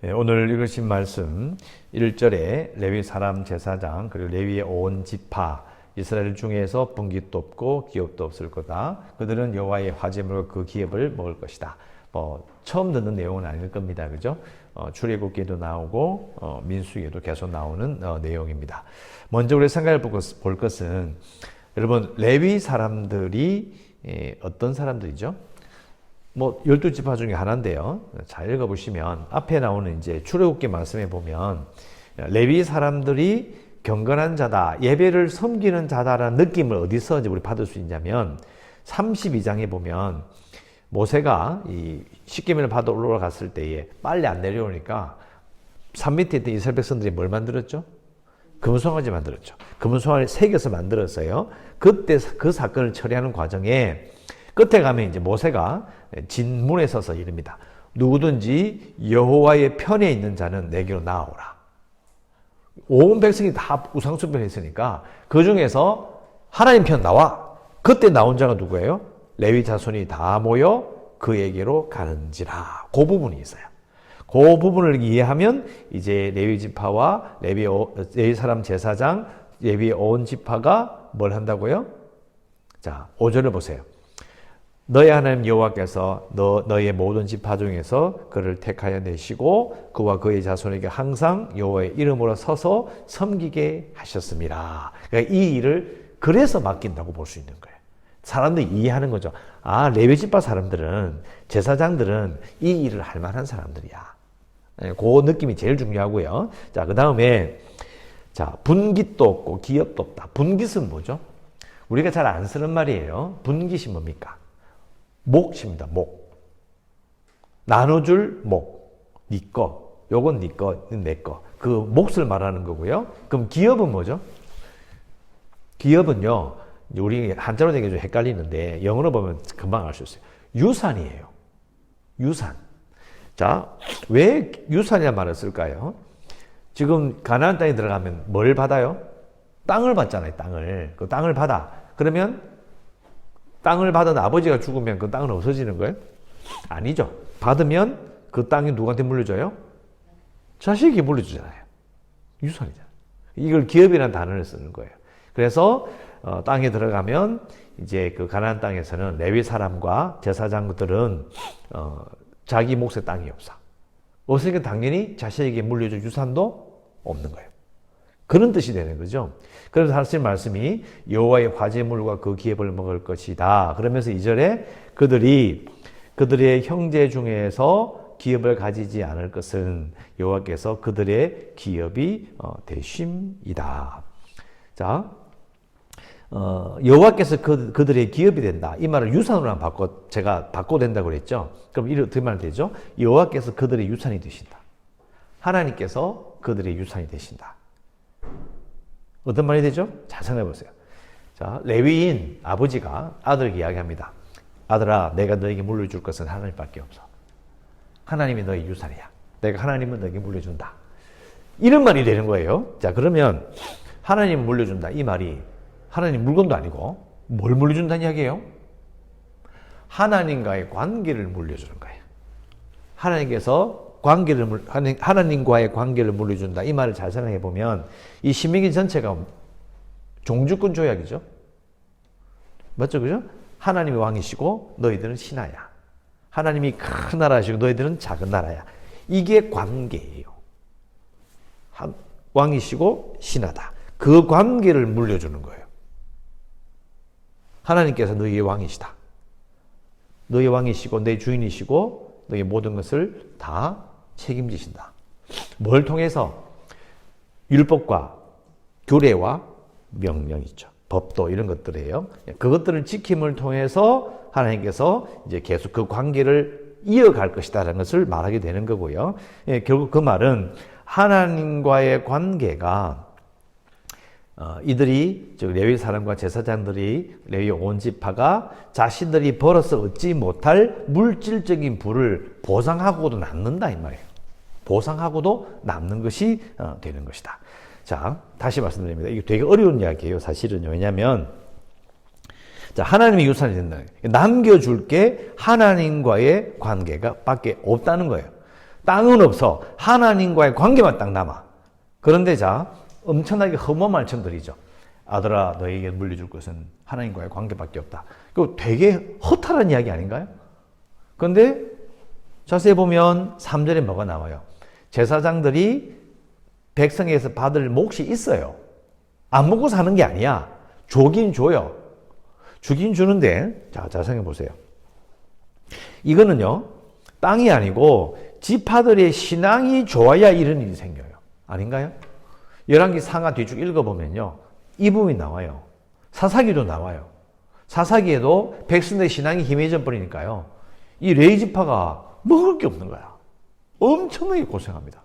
오늘 읽으신 말씀 1절에 레위 사람 제사장 그리고 레위의 온 지파 이스라엘 중에서 분깃도 없고 기업도 없을 거다. 그들은 여호와의 화제물과 그 기업을 먹을 것이다. 처음 듣는 내용은 아닐 겁니다. 그죠? 출애굽기에도 나오고 민수기에도 계속 나오는 내용입니다. 먼저 우리 생각해 볼 것은 여러분 레위 사람들이 어떤 사람들이죠? 12지파 중에 하나인데요. 잘 읽어보시면 앞에 나오는 이제 출애굽기 말씀에 보면 레위 사람들이 경건한 자다, 예배를 섬기는 자다라는 느낌을 어디서 이제 우리 받을 수 있냐면 32장에 보면 모세가 이 십계명을 받아 올라갔을 때에 빨리 안 내려오니까 산 밑에 있던 이스라엘 백성들이 뭘 만들었죠? 금송아지 만들었죠. 금송아지 새겨서 만들었어요. 그때 그 사건을 처리하는 과정에 끝에 가면 이제 모세가 진문에 서서 이릅니다. 누구든지 여호와의 편에 있는 자는 내게로 나오라. 온 백성이 다 우상숭배를 했으니까 그 중에서 하나님 편 나와. 그때 나온 자가 누구예요? 레위 자손이 다 모여 그에게로 가는지라. 그 부분이 있어요. 그 부분을 이해하면 이제 레위 지파와 레위 사람 제사장, 레위 온 지파가 뭘 한다고요? 자, 5절을 보세요. 너의 하나님 여호와께서 너의 모든 지파 중에서 그를 택하여 내시고 그와 그의 자손에게 항상 여호와의 이름으로 서서 섬기게 하셨습니다. 그러니까 이 일을 그래서 맡긴다고 볼 수 있는 거예요. 사람들이 이해하는 거죠. 아, 레위 지파 사람들은, 제사장들은 이 일을 할 만한 사람들이야. 그 느낌이 제일 중요하고요. 자, 그 다음에 자, 분깃도 없고 기업도 없다. 분깃은 뭐죠? 우리가 잘 안 쓰는 말이에요. 분깃이 뭡니까? 몫입니다. 몫. 나눠줄 몫. 네 거. 요건 네 거, 내 거. 그 몫을 말하는 거고요. 그럼 기업은 뭐죠? 기업은요. 우리 한자로 되게 좀 헷갈리는데 영어로 보면 금방 알 수 있어요. 유산이에요. 유산. 자, 왜 유산이라는 말을 쓸까요? 지금 가나안 땅에 들어가면 뭘 받아요? 땅을 받잖아요. 땅을. 그 땅을 받아. 그러면 땅을 받은 아버지가 죽으면 그 땅은 없어지는 거예요? 아니죠. 받으면 그 땅이 누구한테 물려줘요? 자식이 물려주잖아요. 유산이잖아요. 이걸 기업이라는 단어를 쓰는 거예요. 그래서 땅에 들어가면 이제 그 가나안 땅에서는 레위 사람과 제사장들은 자기 몫의 땅이 없어. 없으니까 당연히 자식에게 물려줄 유산도 없는 거예요. 그런 뜻이 되는 거죠. 그래서 하신 말씀이 여호와의 화제물과 그 기업을 먹을 것이다. 그러면서 2절에 그들의 형제 중에서 기업을 가지지 않을 것은 여호와께서 그들의 기업이 되심이다. 자, 여호와께서 그들의 기업이 된다. 이 말을 유산으로 제가 바꿔도 된다고 그랬죠. 그럼 이렇게 어떻게 말하면 되죠? 여호와께서 그들의 유산이 되신다. 하나님께서 그들의 유산이 되신다. 어떤 말이 되죠? 잘 생각해 보세요. 자, 레위인 아버지가 아들에게 이야기합니다. 아들아, 내가 너에게 물려줄 것은 하나님밖에 없어. 하나님이 너의 유산이야. 내가 하나님은 너에게 물려준다. 이런 말이 되는 거예요. 자, 그러면 하나님 물려준다. 이 말이 하나님 물건도 아니고 뭘 물려준다는 이야기예요? 하나님과의 관계를 물려주는 거예요. 하나님과의 관계를 물려준다. 이 말을 잘 생각해 보면 이 신명기 전체가 종주권 조약이죠. 맞죠? 그죠? 하나님이 왕이시고 너희들은 신하야. 하나님이 큰 나라시고 너희들은 작은 나라야. 이게 관계예요. 왕이시고 신하다. 그 관계를 물려주는 거예요. 하나님께서 너희의 왕이시다. 너희의 왕이시고 너희 주인이시고 너희의 모든 것을 다 책임지신다. 뭘 통해서? 율법과 규례와 명령이죠. 법도 이런 것들이에요. 그것들을 지킴을 통해서 하나님께서 이제 계속 그 관계를 이어갈 것이다라는 것을 말하게 되는 거고요. 결국 그 말은 하나님과의 관계가 이들이 즉 레위 사람과 제사장들이 레위 온 지파가 자신들이 벌어서 얻지 못할 물질적인 부를 보상하고도 남는다 이 말이에요. 보상하고도 남는 것이 되는 것이다. 자, 다시 말씀드립니다. 이게 되게 어려운 이야기예요, 사실은요. 왜냐하면 자, 하나님의 유산이 된다. 남겨줄 게 하나님과의 관계가 밖에 없다는 거예요. 땅은 없어. 하나님과의 관계만 딱 남아. 그런데 자, 엄청나게 험한 말씀들이죠. 아들아, 너에게 물려줄 것은 하나님과의 관계밖에 없다. 그거 되게 허탈한 이야기 아닌가요? 그런데 자세히 보면 3절에 뭐가 나와요? 제사장들이 백성에서 받을 몫이 있어요. 안 먹고 사는 게 아니야. 주긴 줘요. 주긴 주는데, 자, 생각해 보세요. 이거는요, 땅이 아니고 지파들의 신앙이 좋아야 이런 일이 생겨요. 아닌가요? 열왕기 상하 뒤쭉 읽어보면요, 이 부분이 나와요. 사사기도 나와요. 사사기에도 백성들의 신앙이 희미해져 버리니까요, 이 레위 지파가 먹을 게 없는 거야. 엄청나게 고생합니다.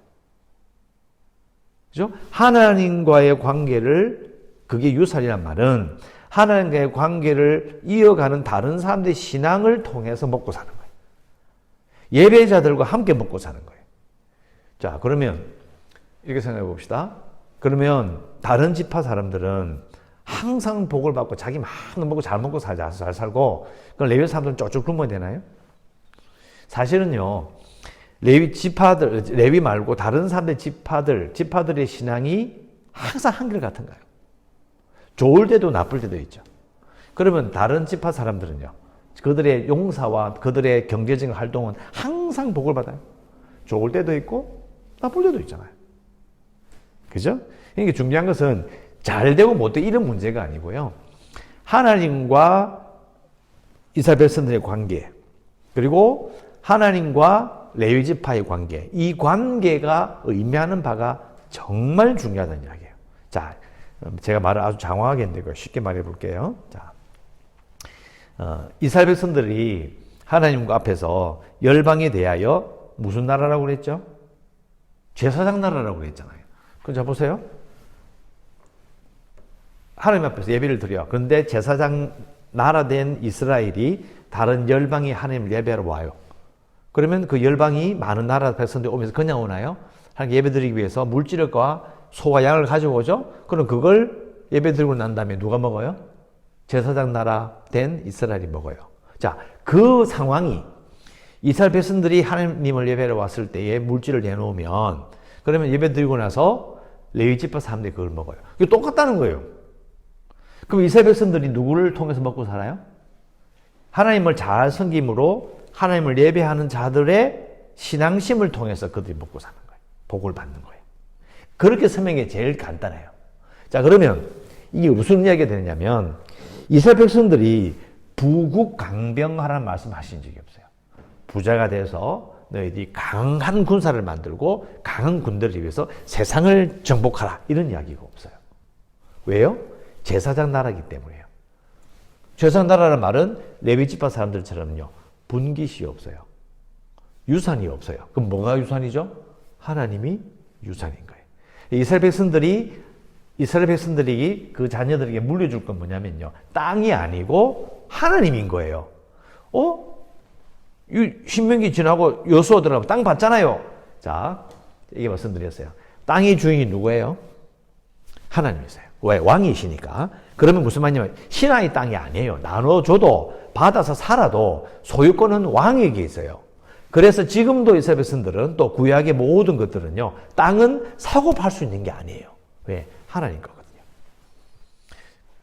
그죠? 하나님과의 관계를, 그게 유산이란 말은 하나님과의 관계를 이어가는 다른 사람들의 신앙을 통해서 먹고 사는 거예요. 예배자들과 함께 먹고 사는 거예요. 자, 그러면 이렇게 생각해 봅시다. 그러면 다른 지파 사람들은 항상 복을 받고 자기 많은 먹고 잘 먹고 살자, 잘 살고, 그럼 레위 사람들은 쫓쭉 굶어야 되나요? 사실은요, 레위 지파들, 레위 말고 다른 사람들 지파들의 신앙이 항상 한결같은 거예요. 좋을 때도 나쁠 때도 있죠. 그러면 다른 지파 사람들은요, 그들의 용사와 그들의 경제적인 활동은 항상 복을 받아요. 좋을 때도 있고 나쁠 때도 있잖아요. 그죠? 그러니까 중요한 것은 잘 되고 못 되고 이런 문제가 아니고요, 하나님과 이스라엘 백성들의 관계, 그리고 하나님과 레위 지파의 관계, 이 관계가 의미하는 바가 정말 중요하다는 이야기예요. 자, 제가 말을 아주 장황하게 했는데 쉽게 말해 볼게요. 자, 이스라엘 백성들이 하나님 앞에서 열방에 대하여 무슨 나라라고 그랬죠? 제사장 나라라고 그랬잖아요. 그럼 자 보세요. 하나님 앞에서 예배를 드려. 그런데 제사장 나라 된 이스라엘이 다른 열방이 하나님을 예배하러 와요. 그러면 그 열방이 많은 나라 백성들이 오면서 그냥 오나요? 하나님 예배 드리기 위해서 물질과 소와 양을 가지고 오죠? 그럼 그걸 예배 드리고 난 다음에 누가 먹어요? 제사장 나라 된 이스라엘이 먹어요. 자, 그 상황이 이스라엘 백성들이 하나님을 예배하러 왔을 때에 물질을 내놓으면, 그러면 예배 드리고 나서 레위 지파 사람들이 그걸 먹어요. 이게 똑같다는 거예요. 그럼 이스라엘 백성들이 누구를 통해서 먹고 살아요? 하나님을 잘 섬김으로 하나님을 예배하는 자들의 신앙심을 통해서 그들이 먹고 사는 거예요. 복을 받는 거예요. 그렇게 설명이 게 제일 간단해요. 자, 그러면 이게 무슨 이야기가 되느냐면, 이스라엘 백성들이 부국강병하라는 말씀 하신 적이 없어요. 부자가 돼서 너희들이 강한 군사를 만들고 강한 군대를 위해서 세상을 정복하라, 이런 이야기가 없어요. 왜요? 제사장 나라이기 때문이에요. 제사장 나라라는 말은 레위 지파 사람들처럼요, 분깃이 없어요. 유산이 없어요. 그럼 뭐가 유산이죠? 하나님이 유산인 거예요. 이스라엘 백성들이 그 자녀들에게 물려줄 건 뭐냐면요, 땅이 아니고 하나님인 거예요. 신명기 지나고 여수아 들어가면 땅 받잖아요. 자, 이게 말씀드렸어요. 땅의 주인이 누구예요? 하나님이세요. 왜? 왕이시니까. 그러면 무슨 말이냐면 신하의 땅이 아니에요. 나눠줘도 받아서 살아도 소유권은 왕에게 있어요. 그래서 지금도 이스라엘 백성들은, 또 구약의 모든 것들은요, 땅은 사고 팔 수 있는 게 아니에요. 왜? 하나님 거거든요.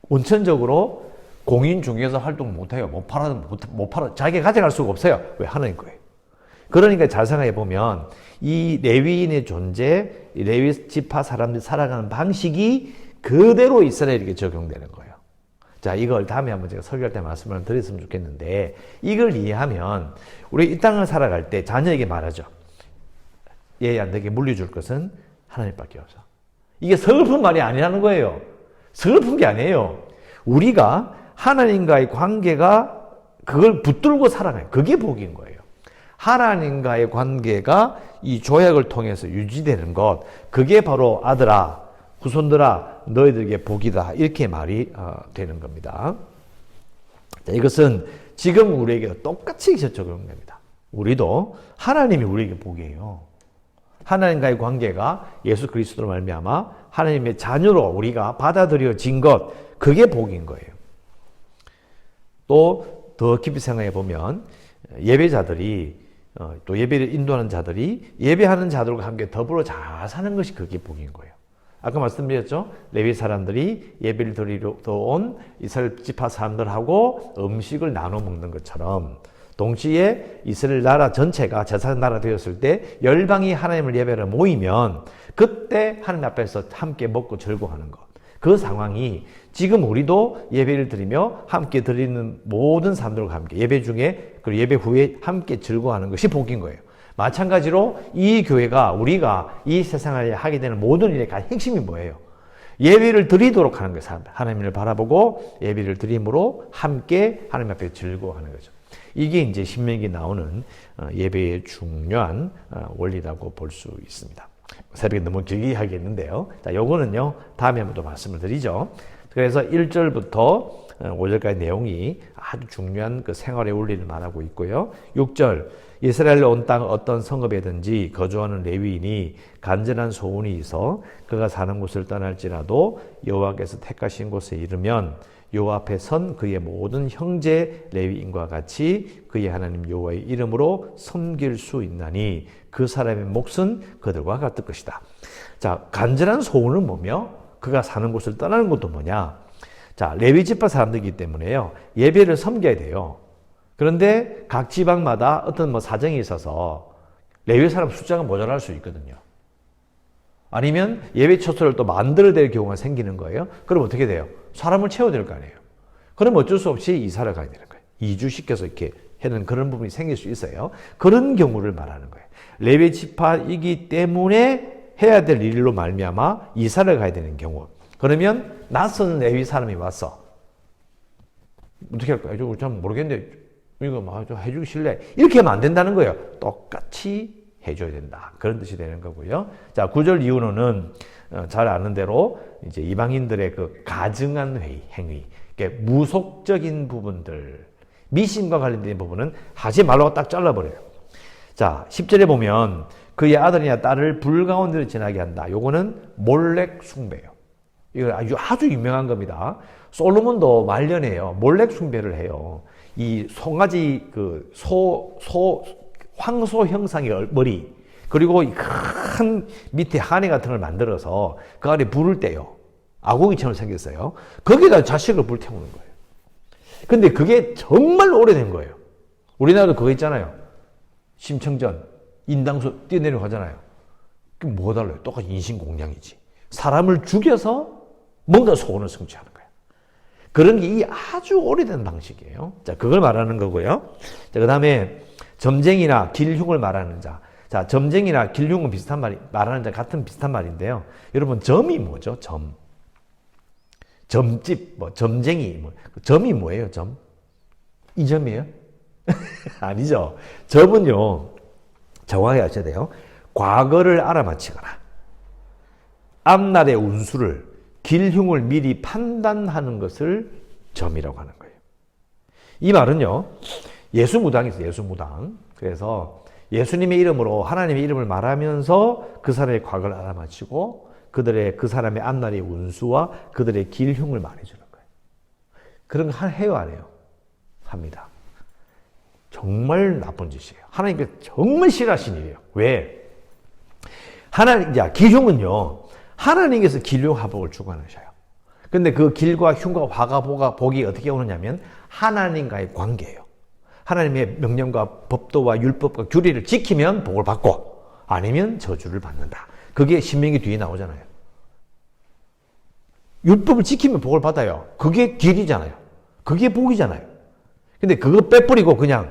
원천적으로 공인 중개사 활동 못해요. 못 팔아. 자기가 가져갈 수가 없어요. 왜? 하나님 거예요. 그러니까 잘 생각해 보면 이 레위인의 존재, 이 레위 지파 사람들이 살아가는 방식이 그대로 이스라엘에게 적용되는 거예요. 자, 이걸 다음에 한번 제가 설교할 때 말씀을 드렸으면 좋겠는데, 이걸 이해하면 우리 이 땅을 살아갈 때 자녀에게 말하죠. 얘야, 너에게 물려줄 것은 하나님밖에 없어. 이게 서글픈 말이 아니라는 거예요. 서글픈 게 아니에요. 우리가 하나님과의 관계가 그걸 붙들고 살아가요. 그게 복인 거예요. 하나님과의 관계가 이 조약을 통해서 유지되는 것, 그게 바로 아들아, 후손들아, 너희들에게 복이다, 이렇게 말이 되는 겁니다. 자, 이것은 지금 우리에게 똑같이 적용됩니다. 우리도 하나님이 우리에게 복이에요. 하나님과의 관계가 예수 그리스도로 말미암아 하나님의 자녀로 우리가 받아들여진 것, 그게 복인 거예요. 또 더 깊이 생각해 보면 예배자들이 또 예배를 인도하는 자들이 예배하는 자들과 함께 더불어 잘 사는 것이 그게 복인 거예요. 아까 말씀드렸죠? 레위 사람들이 예배를 드리러 온 이스라엘 지파 사람들하고 음식을 나눠 먹는 것처럼 동시에 이스라엘 나라 전체가 제사장 나라 되었을 때 열방이 하나님을 예배를 모이면 그때 하나님 앞에서 함께 먹고 즐거워하는 것. 그 상황이 지금 우리도 예배를 드리며 함께 드리는 모든 사람들과 함께 예배 중에 그리고 예배 후에 함께 즐거워하는 것이 복인 거예요. 마찬가지로 이 교회가 우리가 이 세상에 하게 되는 모든 일의 가장 핵심이 뭐예요? 예배를 드리도록 하는 거예요. 하나님을 바라보고 예배를 드림으로 함께 하나님 앞에 즐거워하는 거죠. 이게 이제 신명기에 나오는 예배의 중요한 원리라고 볼 수 있습니다. 새벽에 너무 길게 하겠는데요. 자, 요거는요, 다음에 한번 또 말씀을 드리죠. 그래서 1절부터 5절까지 내용이 아주 중요한 그 생활의 원리를 말하고 있고요. 6절, 이스라엘 온 땅 어떤 성읍에든지 거주하는 레위인이 간절한 소원이 있어 그가 사는 곳을 떠날지라도 여호와께서 택하신 곳에 이르면 여호와 앞에 선 그의 모든 형제 레위인과 같이 그의 하나님 여호와의 이름으로 섬길 수 있나니 그 사람의 몫은 그들과 같을 것이다. 자, 간절한 소원은 뭐며 그가 사는 곳을 떠나는 것도 뭐냐? 자, 레위 지파 사람들이기 때문에요. 예배를 섬겨야 돼요. 그런데 각 지방마다 어떤 사정이 있어서 레위 사람 숫자가 모자랄 수 있거든요. 아니면 예배 처소를 또 만들어야 될 경우가 생기는 거예요. 그럼 어떻게 돼요? 사람을 채워야 될 거 아니에요. 그럼 어쩔 수 없이 이사를 가야 되는 거예요. 이주시켜서 이렇게 하는 그런 부분이 생길 수 있어요. 그런 경우를 말하는 거예요. 레위 지파이기 때문에 해야 될 일로 말미암아 이사를 가야 되는 경우. 그러면 낯선 레위 사람이 왔어. 어떻게 할까요? 저 잘 모르겠는데 이거 좀 해주실래? 이렇게 하면 안 된다는 거예요. 똑같이 해줘야 된다. 그런 뜻이 되는 거고요. 자, 9절 이후로는 잘 아는 대로 이제 이방인들의 그 가증한 행위, 무속적인 부분들, 미신과 관련된 부분은 하지 말라고 딱 잘라버려요. 자, 10절에 보면 그의 아들이나 딸을 불 가운데로 지나게 한다. 요거는 몰렉 숭배예요. 이거 아주 유명한 겁니다. 솔로몬도 말년에요. 몰렉 숭배를 해요. 이 송아지 그 황소 형상의 머리, 그리고 큰 밑에 한해 같은 걸 만들어서 그 안에 불을 떼요. 아궁이처럼 생겼어요. 거기다 자식을 불태우는 거예요. 근데 그게 정말 오래된 거예요. 우리나라도 그거 있잖아요. 심청전, 인당수 뛰어내려고 하잖아요. 그게 뭐 달라요? 똑같이 인신공양이지. 사람을 죽여서 뭔가 소원을 성취하는 거예요. 그런 게 이 아주 오래된 방식이에요. 자, 그걸 말하는 거고요. 자, 그 다음에 점쟁이나 길흉을 말하는 자. 자, 점쟁이나 길흉은 비슷한 말하는 자 같은 비슷한 말인데요. 여러분, 점이 뭐죠? 점. 점집, 점쟁이, 점이 뭐예요? 점? 이 점이에요? 아니죠. 점은요, 정확히 아셔야 돼요. 과거를 알아맞히거나, 앞날의 운수를, 길흉을 미리 판단하는 것을 점이라고 하는 거예요. 이 말은요, 예수무당이 있어요. 예수무당. 그래서 예수님의 이름으로 하나님의 이름을 말하면서 그 사람의 과거를 알아맞히고 그 사람의 앞날의 운수와 그들의 길흉을 말해주는 거예요. 그런 거 해요, 안 해요? 합니다. 정말 나쁜 짓이에요. 하나님께서 정말 싫어하신 일이에요. 왜? 길흉은요, 하나님께서 길흉화복을 주관하셔요. 근데 그 길과 흉과 화가 복이 어떻게 오느냐면 하나님과의 관계예요. 하나님의 명령과 법도와 율법과 규례를 지키면 복을 받고 아니면 저주를 받는다. 그게 신명기 뒤에 나오잖아요. 율법을 지키면 복을 받아요. 그게 길이잖아요. 그게 복이잖아요. 근데 그거 빼버리고 그냥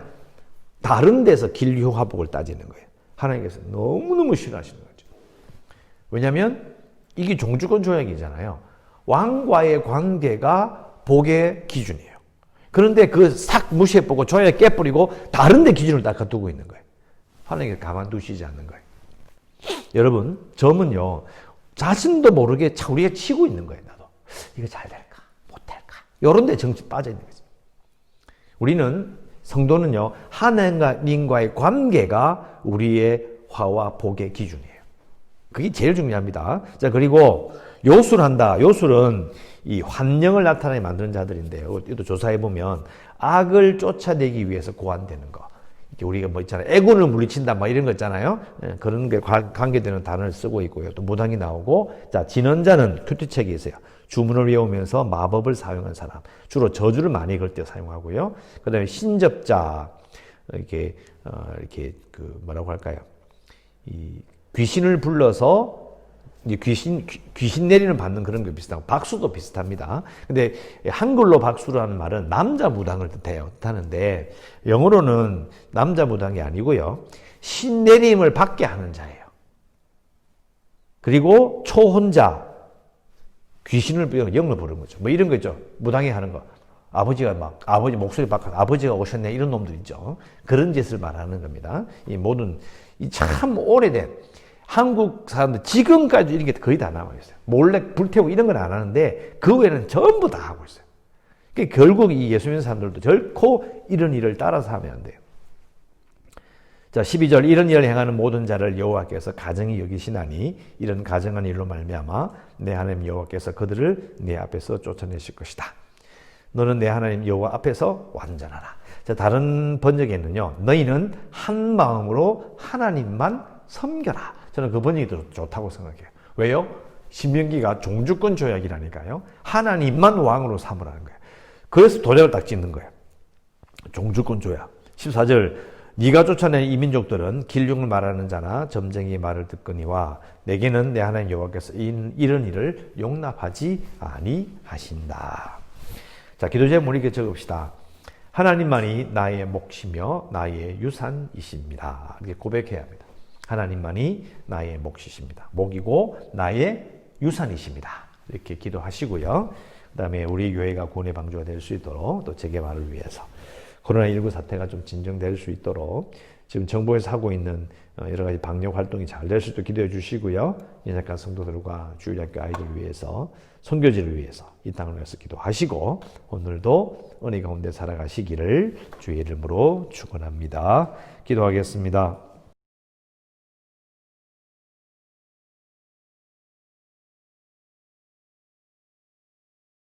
다른 데서 길흉화복을 따지는 거예요. 하나님께서 너무너무 싫어하시는 거죠. 왜냐하면 이게 종주권 조약이잖아요. 왕과의 관계가 복의 기준이에요. 그런데 그 싹 무시해보고 조약 깨버리고 다른 데 기준을 딱 두고 있는 거예요. 하나님께서 가만두시지 않는 거예요. 여러분, 점은요, 자신도 모르게 우리가 치고 있는 거예요. 나도 이거 잘 될까 못될까 이런 데 정치 빠져 있는 거죠. 우리는 성도는요, 하나님과의 관계가 우리의 화와 복의 기준이에요. 그게 제일 중요합니다. 자, 그리고 요술을 한다. 요술은 이 환영을 나타내게 만드는 자들인데요. 이것도 조사해보면 악을 쫓아내기 위해서 고안되는 거. 우리가 뭐 있잖아요. 애군을 물리친다, 뭐 이런 거 있잖아요. 그런 게 관계되는 단어를 쓰고 있고요. 또 무당이 나오고, 자, 진언자는 큐티책이 있어요. 주문을 외우면서 마법을 사용한 사람. 주로 저주를 많이 걸 때 사용하고요. 그 다음에 신접자, 이렇게 뭐라고 할까요? 이 귀신을 불러서 귀신 내리는 받는 그런 게 비슷하고, 박수도 비슷합니다. 근데 한글로 박수라는 말은 남자 무당을 뜻하는데, 영어로는 남자 무당이 아니고요. 신 내림을 받게 하는 자예요. 그리고 초혼자, 귀신을 영로 부르는 거죠. 뭐 이런 거 있죠. 무당이 하는 거. 아버지 목소리 바꿔, 아버지가 오셨네. 이런 놈들 있죠. 그런 짓을 말하는 겁니다. 이 모든, 참 오래된, 한국 사람들 지금까지 이런 게 거의 다 나와 있어요. 몰래 불태우고 이런 건 안 하는데 그 외에는 전부 다 하고 있어요. 그러니까 결국 이 예수 믿는 사람들도 결코 이런 일을 따라서 하면 안 돼요. 자, 12절 이런 일을 행하는 모든 자를 여호와께서 가증히 여기시나니 이런 가증한 일로 말미암아 내 하나님 여호와께서 그들을 내 앞에서 쫓아내실 것이다. 너는 내 하나님 여호와 앞에서 완전하라. 자, 다른 번역에는요. 너희는 한 마음으로 하나님만 섬겨라. 저는 그 번역이 더 좋다고 생각해요. 왜요? 신명기가 종주권 조약이라니까요. 하나님만 왕으로 삼으라는 거예요. 그래서 도장을 딱 찍는 거예요. 종주권 조약. 14절 네가 쫓아낸 이 민족들은 길흉을 말하는 자나 점쟁이 말을 듣거니와 내게는 내 하나님 여호와께서 이런 일을 용납하지 아니하신다. 자, 기도 제목 이렇게 적읍시다. 하나님만이 나의 몫이며 나의 유산이십니다. 이렇게 고백해야 합니다. 하나님만이 나의 몫이십니다. 목이고 나의 유산이십니다. 이렇게 기도하시고요. 그 다음에 우리 교회가 구원의 방주가 될 수 있도록 또 재개발을 위해서 코로나19 사태가 좀 진정될 수 있도록 지금 정부에서 하고 있는 여러 가지 방역 활동이 잘 될 수 있도록 기도해 주시고요. 인사과 성도들과 주일학교 아이들을 위해서 선교지를 위해서 이 땅을 위해서 기도하시고 오늘도 은혜 가운데 살아가시기를 주의 이름으로 축원합니다. 기도하겠습니다.